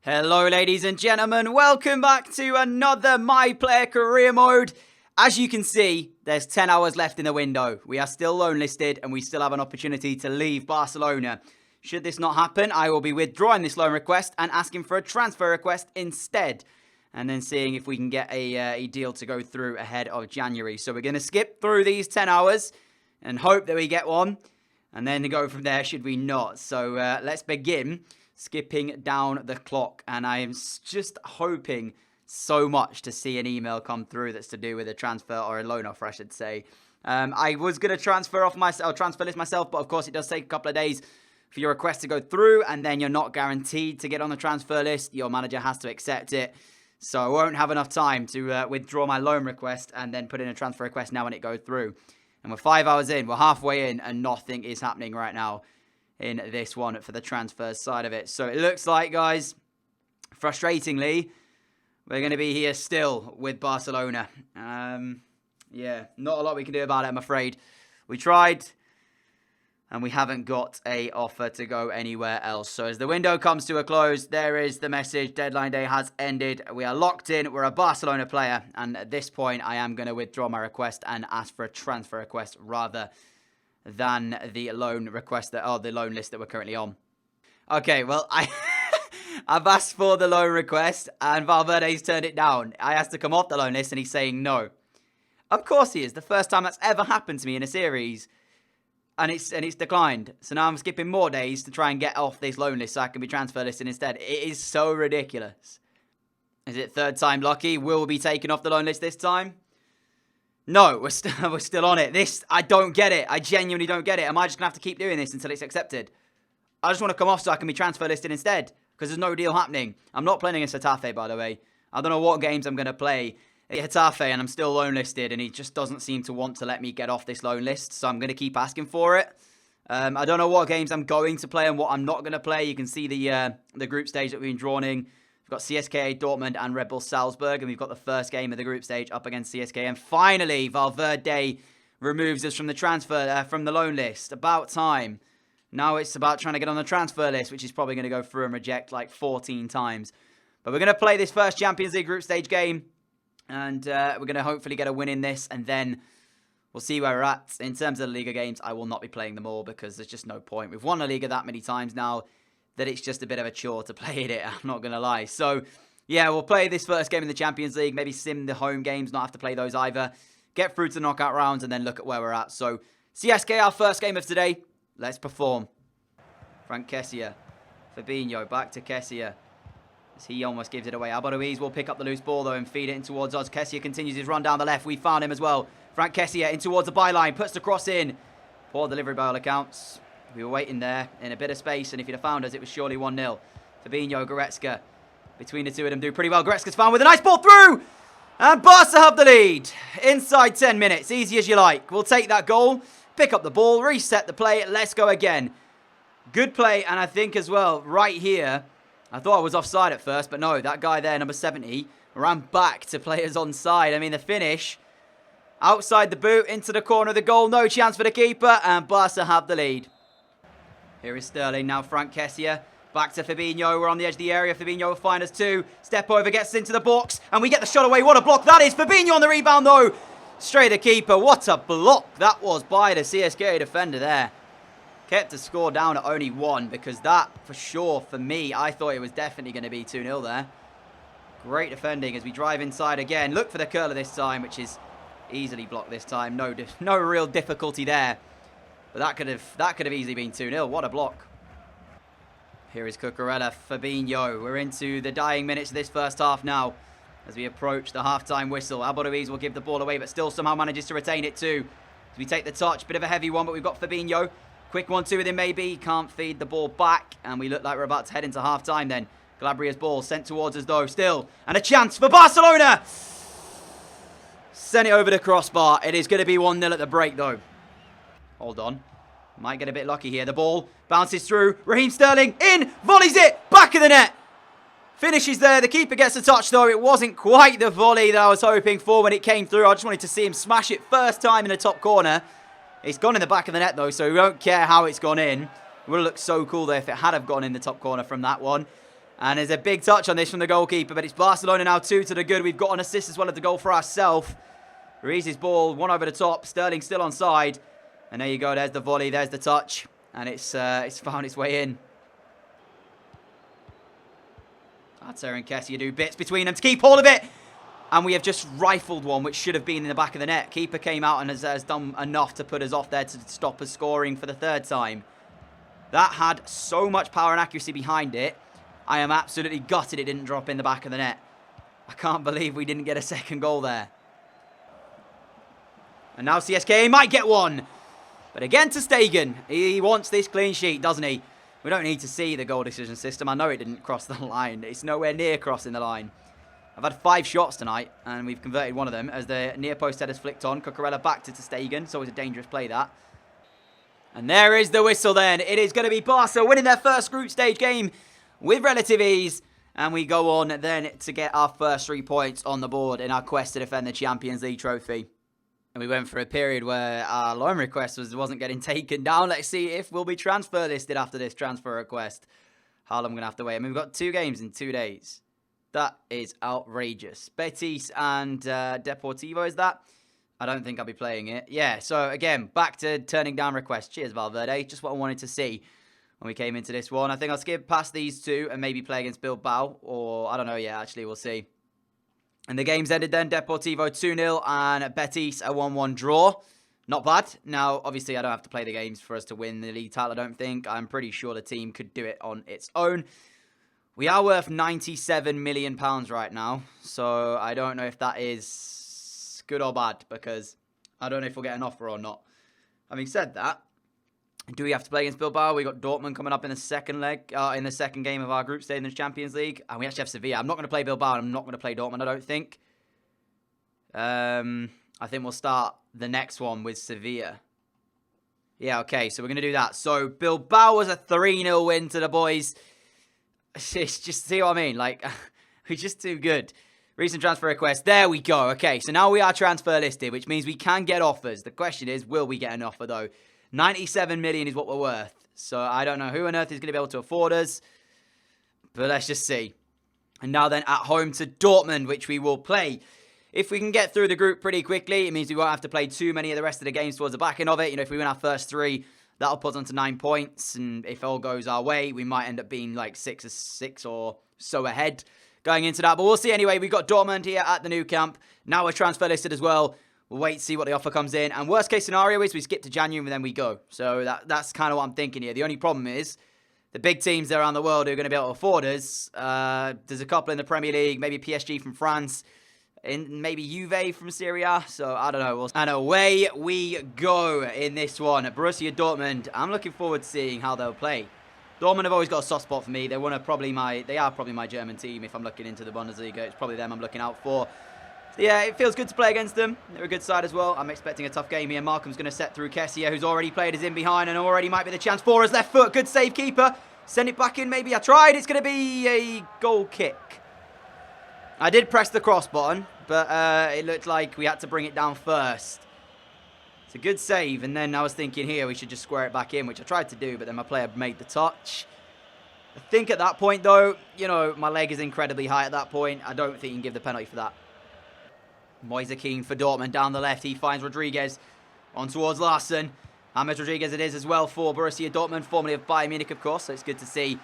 Hello ladies and gentlemen, welcome back to another My Player Career Mode. As you can see, there's 10 hours left in the window. We are still loan listed and we still have an opportunity to leave Barcelona. Should this not happen, I will be withdrawing this loan request and asking for a transfer request instead. And then seeing if we can get a deal to go through ahead of January. So we're going to skip through these 10 hours and hope that we get one. And then go from there should we not. So let's begin skipping down the clock, and I am just hoping so much to see an email come through that's to do with a transfer or a loan offer, I should say. I was going to transfer list myself, but of course it does take a couple of days for your request to go through, and then you're not guaranteed to get on the transfer list. Your manager has to accept it, so I won't have enough time to withdraw my loan request and then put in a transfer request now when it goes through. And we're 5 hours in, we're halfway in, and nothing is happening right now in this one for the transfer side of it. So it looks like, guys, frustratingly, we're going to be here still with Barcelona. Yeah, not a lot we can do about it, I'm afraid. We tried, and we haven't got a offer to go anywhere else. So as the window comes to a close, there is the message. Deadline day has ended. We are locked in. We're a Barcelona player. And at this point, I am going to withdraw my request and ask for a transfer request rather than the loan request the loan list that we're currently on. Okay, well, I've asked for the loan request and Valverde's turned it down. I asked to come off the loan list and he's saying no. Of course he is. The first time that's ever happened to me in a series, and it's declined. So now I'm skipping more days to try and get off this loan list so I can be transfer listed instead. It is so ridiculous. Is it third time lucky? Will we be taken off the loan list this time? No, we're still on it. I don't get it. I genuinely don't get it. Am I just going to have to keep doing this until it's accepted? I just want to come off so I can be transfer listed instead, because there's no deal happening. I'm not playing against Getafe, by the way. I don't know what games I'm going to play at Getafe, and I'm still loan listed, and he just doesn't seem to want to let me get off this loan list, so I'm going to keep asking for it. I don't know what games I'm going to play and what I'm not going to play. You can see the group stage that we've been drawn in. We've got CSKA, Dortmund, and Red Bull Salzburg, and we've got the first game of the group stage up against CSKA. And finally, Valverde removes us from the loan list. About time. Now it's about trying to get on the transfer list, which is probably going to go through and reject like 14 times. But we're going to play this first Champions League group stage game, and we're going to hopefully get a win in this, and then we'll see where we're at. In terms of the Liga games, I will not be playing them all because there's just no point. We've won the Liga that many times now that it's just a bit of a chore to play it, I'm not going to lie. So, yeah, we'll play this first game in the Champions League, maybe sim the home games, not have to play those either. Get through to the knockout rounds and then look at where we're at. So, CSK, our first game of today. Let's perform. Frank Kessie, Fabinho, back to Kessie. As he almost gives it away. Albaruiz will pick up the loose ball, though, and feed it in towards us. Kessie continues his run down the left. We found him as well. Frank Kessie in towards the byline, puts the cross in. Poor delivery by all accounts. We were waiting there in a bit of space, and if you'd have found us, it was surely 1-0. Fabinho, Goretzka. Between the two of them do pretty well. Goretzka's found with a nice ball through! And Barca have the lead. Inside 10 minutes. Easy as you like. We'll take that goal, pick up the ball, reset the play. Let's go again. Good play, and I think as well, right here, I thought I was offside at first, but no, that guy there, number 70, ran back to players onside. I mean, the finish, outside the boot, into the corner of the goal. No chance for the keeper, and Barca have the lead. Here is Sterling, now Frank Kessie. Back to Fabinho, we're on the edge of the area. Fabinho will find us too. Step over, gets us into the box, and we get the shot away. What a block that is. Fabinho on the rebound though. Straight to keeper. What a block that was by the CSKA defender there. Kept the score down at only 1 because that, for sure, for me, I thought it was definitely going to be 2-0 there. Great defending as we drive inside again. Look for the curler this time, which is easily blocked this time. No real difficulty there. But that could have easily been 2-0. What a block. Here is Cucurella, Fabinho. We're into the dying minutes of this first half now as we approach the half-time whistle. Albaruiz will give the ball away, but still somehow manages to retain it too. As we take the touch, bit of a heavy one, but we've got Fabinho. Quick 1-2 with him maybe. He can't feed the ball back, and we look like we're about to head into half-time then. Calabria's ball sent towards us though, still. And a chance for Barcelona! Sent it over the crossbar. It is going to be 1-0 at the break though. Hold on. Might get a bit lucky here. The ball bounces through. Raheem Sterling in. Volleys it. Back of the net. Finishes there. The keeper gets a touch though. It wasn't quite the volley that I was hoping for when it came through. I just wanted to see him smash it first time in the top corner. It's gone in the back of the net though, so we don't care how it's gone in. It would have looked so cool though if it had have gone in the top corner from that one. And there's a big touch on this from the goalkeeper, but it's Barcelona now 2 to the good. We've got an assist as well as the goal for ourselves. Ruiz's ball, one over the top. Sterling still onside. And there you go, there's the volley, there's the touch. And it's found its way in. Arter and Kessie do bits between them to keep hold of it. And we have just rifled one, which should have been in the back of the net. Keeper came out and has done enough to put us off there to stop us scoring for the third time. That had so much power and accuracy behind it. I am absolutely gutted it didn't drop in the back of the net. I can't believe we didn't get a second goal there. And now CSK might get one. But again to Stegen. He wants this clean sheet, doesn't he? We don't need to see the goal decision system. I know it didn't cross the line. It's nowhere near crossing the line. I've had 5 shots tonight, and we've converted one of them as the near post header's flicked on. Cucurella backed it to Stegen. It's always a dangerous play, that. And there is the whistle then. It is going to be Barca winning their first group stage game with relative ease. And we go on then to get our first 3 points on the board in our quest to defend the Champions League trophy. And we went for a period where our loan request wasn't getting taken down. Let's see if we'll be transfer listed after this transfer request. How long I'm going to have to wait? I mean, we've got 2 games in 2 days. That is outrageous. Betis and Deportivo, is that? I don't think I'll be playing it. Yeah, so again, back to turning down requests. Cheers, Valverde. Just what I wanted to see when we came into this one. I think I'll skip past these 2 and maybe play against Bilbao. Or, I don't know, yeah, actually, we'll see. And the game's ended then. Deportivo 2-0 and Betis a 1-1 draw. Not bad. Now, obviously, I don't have to play the games for us to win the league title, I don't think. I'm pretty sure the team could do it on its own. We are worth £97 million right now. So, I don't know if that is good or bad. Because I don't know if we'll get an offer or not. Having said that, do we have to play against Bilbao? We got Dortmund coming up in the second leg, in the second game of our group stage in the Champions League. And we actually have Sevilla. I'm not going to play Bilbao and I'm not going to play Dortmund, I don't think. I think we'll start the next one with Sevilla. Yeah, okay, so we're going to do that. So Bilbao was a 3-0 win to the boys. It's just, see what I mean? Like, we're just too good. Recent transfer request. There we go. Okay, so now we are transfer listed, which means we can get offers. The question is, will we get an offer though? 97 million is what we're worth. So I don't know who on earth is going to be able to afford us. But let's just see. And now then at home to Dortmund, which we will play. If we can get through the group pretty quickly, it means we won't have to play too many of the rest of the games towards the back end of it. You know, if we win our first 3, that'll put us on to 9 points. And if all goes our way, we might end up being like 6 or so ahead going into that. But we'll see anyway. We've got Dortmund here at the new camp. Now we're transfer listed as well. We'll wait to see what the offer comes in. And worst case scenario is we skip to January and then we go. So that's kind of what I'm thinking here. The only problem is the big teams around the world who are going to be able to afford us. There's a couple in the Premier League, maybe PSG from France, and maybe Juve from Serie A. So I don't know. And away we go in this one. Borussia Dortmund. I'm looking forward to seeing how they'll play. Dortmund have always got a soft spot for me. They are probably my German team if I'm looking into the Bundesliga. It's probably them I'm looking out for. Yeah, it feels good to play against them. They're a good side as well. I'm expecting a tough game here. Malcolm's going to set through Kessie, who's already played as in behind and already might be the chance for us. Left foot, good save, keeper. Send it back in, maybe. I tried. It's going to be a goal kick. I did press the cross button, but it looked like we had to bring it down first. It's a good save, and then I was thinking here we should just square it back in, which I tried to do, but then my player made the touch. I think at that point, though, you know, my leg is incredibly high at that point. I don't think you can give the penalty for that. Moise Keane for Dortmund down the left. He finds Rodriguez on towards Larson. James Rodriguez it is as well for Borussia Dortmund, formerly of Bayern Munich, of course. So it's good to see.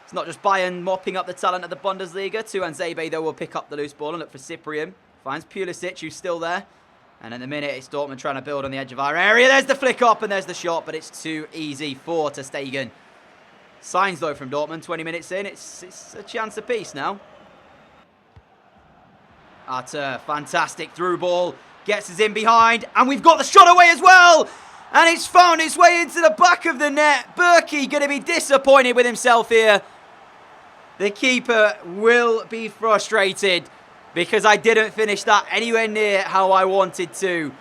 It's not just Bayern mopping up the talent of the Bundesliga. Tuanzebe, though, will pick up the loose ball and look for Cyprian. Finds Pulisic, who's still there. And in a minute, it's Dortmund trying to build on the edge of our area. There's the flick up and there's the shot, but it's too easy for ter Stegen. Signs, though, from Dortmund, 20 minutes in. It's a chance apiece now. Arter, fantastic through ball, gets us in behind, and we've got the shot away as well! And it's found its way into the back of the net. Berkey going to be disappointed with himself here. The keeper will be frustrated because I didn't finish that anywhere near how I wanted to.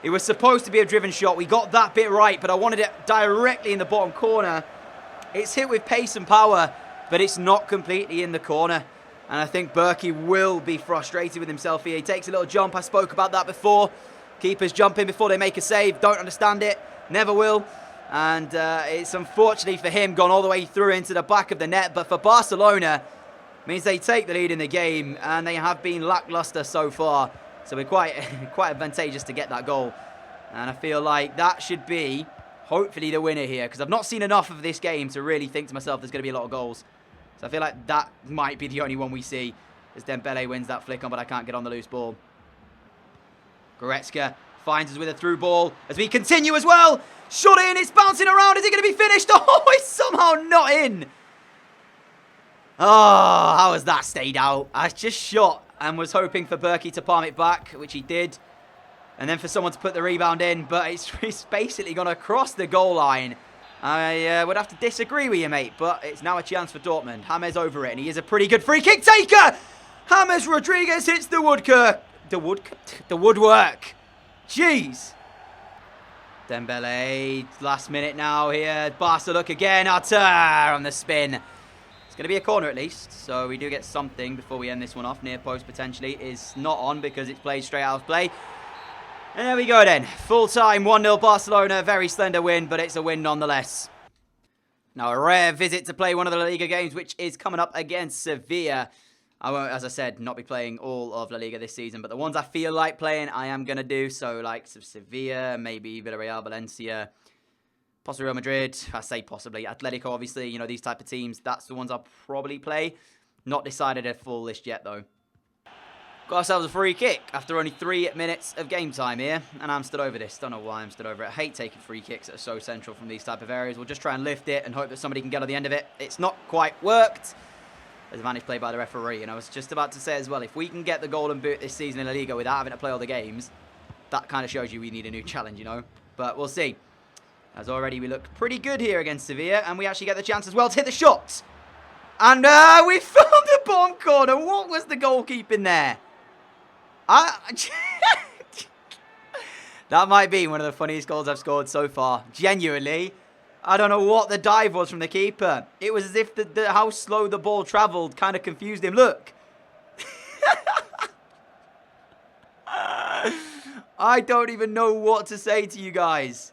It was supposed to be a driven shot. We got that bit right, but I wanted it directly in the bottom corner. It's hit with pace and power, but it's not completely in the corner. And I think Berkey will be frustrated with himself here. He takes a little jump. I spoke about that before. Keepers jump in before they make a save. Don't understand it. Never will. And it's unfortunately for him gone all the way through into the back of the net. But for Barcelona, Means they take the lead in the game, and they have been lackluster so far. So we're quite advantageous to get that goal. And I feel like that should be, hopefully, the winner here. Because I've not seen enough of this game to really think to myself there's going to be a lot of goals. So I feel like that might be the only one we see. As Dembele wins that flick on, but I can't get on the loose ball. Goretzka finds us with a through ball. As we continue as well. Shot in, it's bouncing around. Is it going to be finished? Oh, it's somehow not in. Oh, how has that stayed out? I just shot and was hoping for Berkey to palm it back, which he did. And then for someone to put the rebound in, but it's basically gone across the goal line. I would have to disagree with you, mate, but it's now a chance for Dortmund. James over it, and he is a pretty good free kick taker! James Rodriguez hits the woodwork. Jeez. Dembele, last minute now here. Barca look again. Artur on the spin. It's going to be a corner at least, so we do get something before we end this one off. Near post potentially is not on because it's played straight out of play. And there we go then. Full time, 1-0 Barcelona. Very slender win, but it's a win nonetheless. Now a rare visit to play one of the La Liga games, which is coming up against Sevilla. I won't, as I said, not be playing all of La Liga this season, but the ones I feel like playing, I am going to do. So like Sevilla, maybe Villarreal, Valencia, possibly Real Madrid. I say possibly. Atletico, obviously, you know, these type of teams. That's the ones I'll probably play. Not decided a full list yet, though. Got ourselves a free kick after only 3 minutes of game time here. And I'm stood over this. Don't know why I'm stood over it. I hate taking free kicks that are so central from these type of areas. We'll just try and lift it and hope that somebody can get on the end of it. It's not quite worked. There's advantage played by the referee. And I was just about to say as well, if we can get the golden boot this season in La Liga without having to play all the games, that kind of shows you we need a new challenge, you know. But we'll see. As already we look pretty good here against Sevilla. And we actually get the chance as well to hit the shot. And we found the bottom corner. What was the goalkeeping there? That might be one of the funniest goals I've scored so far. Genuinely. I don't know what the dive was from the keeper. It was as if how slow the ball travelled kind of confused him. Look. I don't even know what to say to you guys.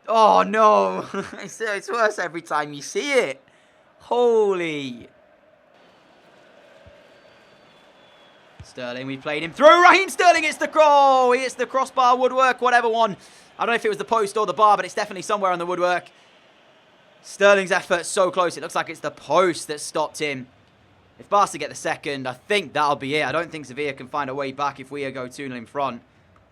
Oh, no. It's worse every time you see it. Holy. Sterling, we played him through. Raheem Sterling hits the he hits the crossbar, woodwork, whatever one. I don't know if it was the post or the bar, but it's definitely somewhere on the woodwork. Sterling's effort so close. It looks like it's the post that stopped him. If Barca get the second, I think that'll be it. I don't think Sevilla can find a way back if we go 2-0 in front.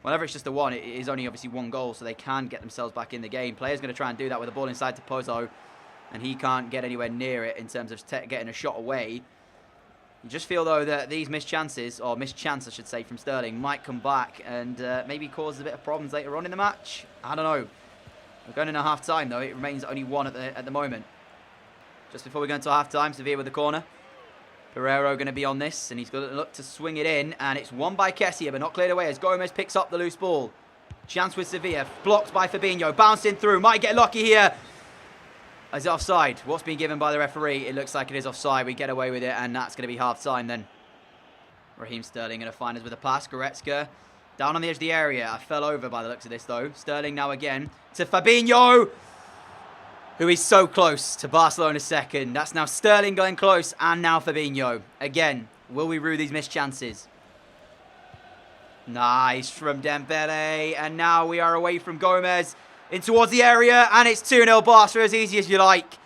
Whenever it's just a 1, it is only obviously 1 goal, so they can get themselves back in the game. Player's going to try and do that with the ball inside to Pozo, and he can't get anywhere near it in terms of getting a shot away. You just feel, though, that these missed chances, or missed chance, I should say, from Sterling, might come back and maybe cause a bit of problems later on in the match. I don't know. We're going into half-time, though. It remains only 1 at the moment. Just before we go into half-time, Sevilla with the corner. Pereiro going to be on this, and he's going to look to swing it in, and it's won by Kessie, but not cleared away as Gomez picks up the loose ball. Chance with Sevilla, blocked by Fabinho, bouncing through, might get lucky here. Is it offside? What's been given by the referee? It looks like it is offside. We get away with it, and that's going to be half-time then. Raheem Sterling going to find us with a pass. Goretzka down on the edge of the area. I fell over by the looks of this, though. Sterling now again to Fabinho, who is so close to Barcelona's second. That's now Sterling going close, and now Fabinho. Again, will we rue these missed chances? Nice from Dembele, and now we are away from Gomez. In towards the area, and it's 2-0 Barca, as easy as you like.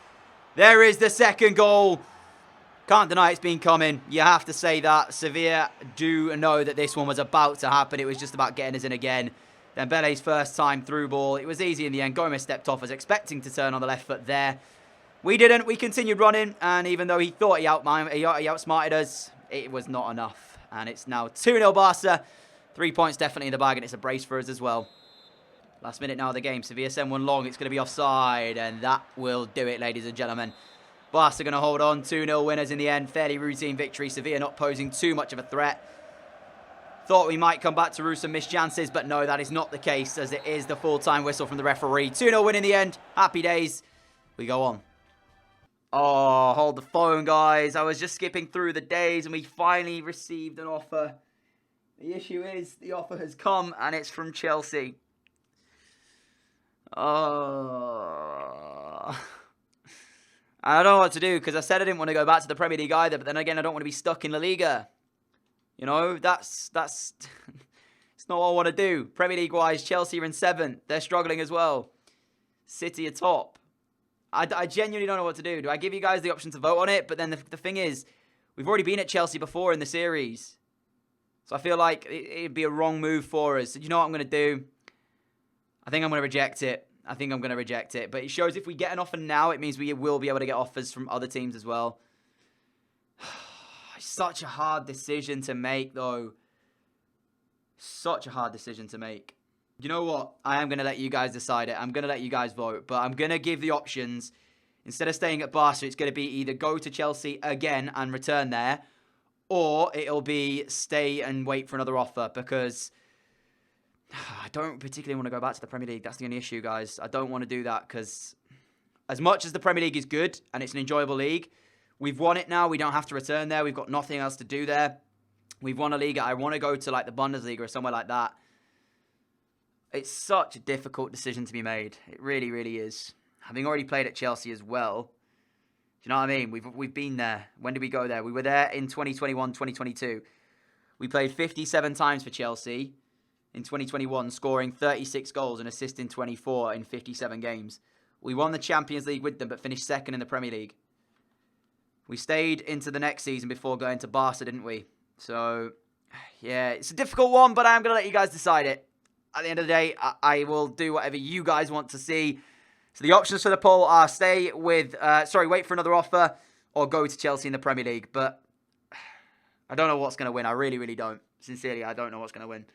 There is the second goal. Can't deny it's been coming. You have to say that. Sevilla do know that this one was about to happen. It was just about getting us in again. Dembele's first time through ball. It was easy in the end. Gomez stepped off, was expecting to turn on the left foot there. We didn't. We continued running, and even though he thought he outsmarted us, it was not enough. And it's now 2-0 Barca. 3 points definitely in the bag, and it's a brace for us as well. Last minute now of the game. Sevilla send one long. It's going to be offside. And that will do it, ladies and gentlemen. Barca going to hold on. 2-0 winners in the end. Fairly routine victory. Sevilla not posing too much of a threat. Thought we might come back to rue some missed chances. But no, that is not the case, as it is the full-time whistle from the referee. 2-0 win in the end. Happy days. We go on. Oh, hold the phone, guys. I was just skipping through the days, and we finally received an offer. The issue is the offer has come, and it's from Chelsea. Oh, I don't know what to do because I said I didn't want to go back to the Premier League either, but then again, I don't want to be stuck in La Liga. You know, that's it's not what I want to do. Premier League-wise, Chelsea are in 7th. They're struggling as well. City are top. I genuinely don't know what to do. Do I give you guys the option to vote on it? But then the thing is, we've already been at Chelsea before in the series. So I feel like it'd be a wrong move for us. So you know what I'm going to do? I think I'm going to reject it. But it shows if we get an offer now, it means we will be able to get offers from other teams as well. It's such a hard decision to make, though. Such a hard decision to make. You know what? I am going to let you guys decide it. I'm going to let you guys vote. But I'm going to give the options. Instead of staying at Barca, it's going to be either go to Chelsea again and return there, or it'll be stay and wait for another offer, because I don't particularly want to go back to the Premier League. That's the only issue, guys. I don't want to do that because as much as the Premier League is good and it's an enjoyable league, we've won it now. We don't have to return there. We've got nothing else to do there. We've won a league. I want to go to like the Bundesliga or somewhere like that. It's such a difficult decision to be made. It really, really is. Having already played at Chelsea as well. Do you know what I mean? We've been there. When did we go there? We were there in 2021, 2022. We played 57 times for Chelsea in 2021, scoring 36 goals and assisting 24 in 57 games. We won the Champions League with them, but finished 2nd in the Premier League. We stayed into the next season before going to Barca, didn't we? So, yeah, it's a difficult one, but I'm going to let you guys decide it. At the end of the day, I will do whatever you guys want to see. So the options for the poll are wait for another offer, or go to Chelsea in the Premier League. But I don't know what's going to win. I really, really don't. Sincerely, I don't know what's going to win.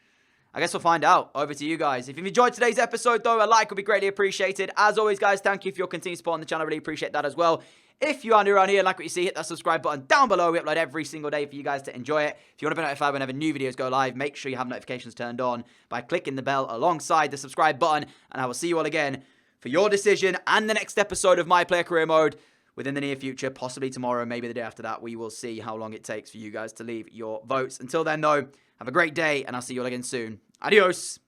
I guess we'll find out. Over to you guys. If you've enjoyed today's episode, though, a like would be greatly appreciated. As always, guys, thank you for your continued support on the channel. I really appreciate that as well. If you are new around here and like what you see, hit that subscribe button down below. We upload every single day for you guys to enjoy it. If you want to be notified whenever new videos go live, make sure you have notifications turned on by clicking the bell alongside the subscribe button. And I will see you all again for your decision and the next episode of My Player Career Mode within the near future, possibly tomorrow, maybe the day after that. We will see how long it takes for you guys to leave your votes. Until then, though, have a great day, and I'll see you all again soon. Adios.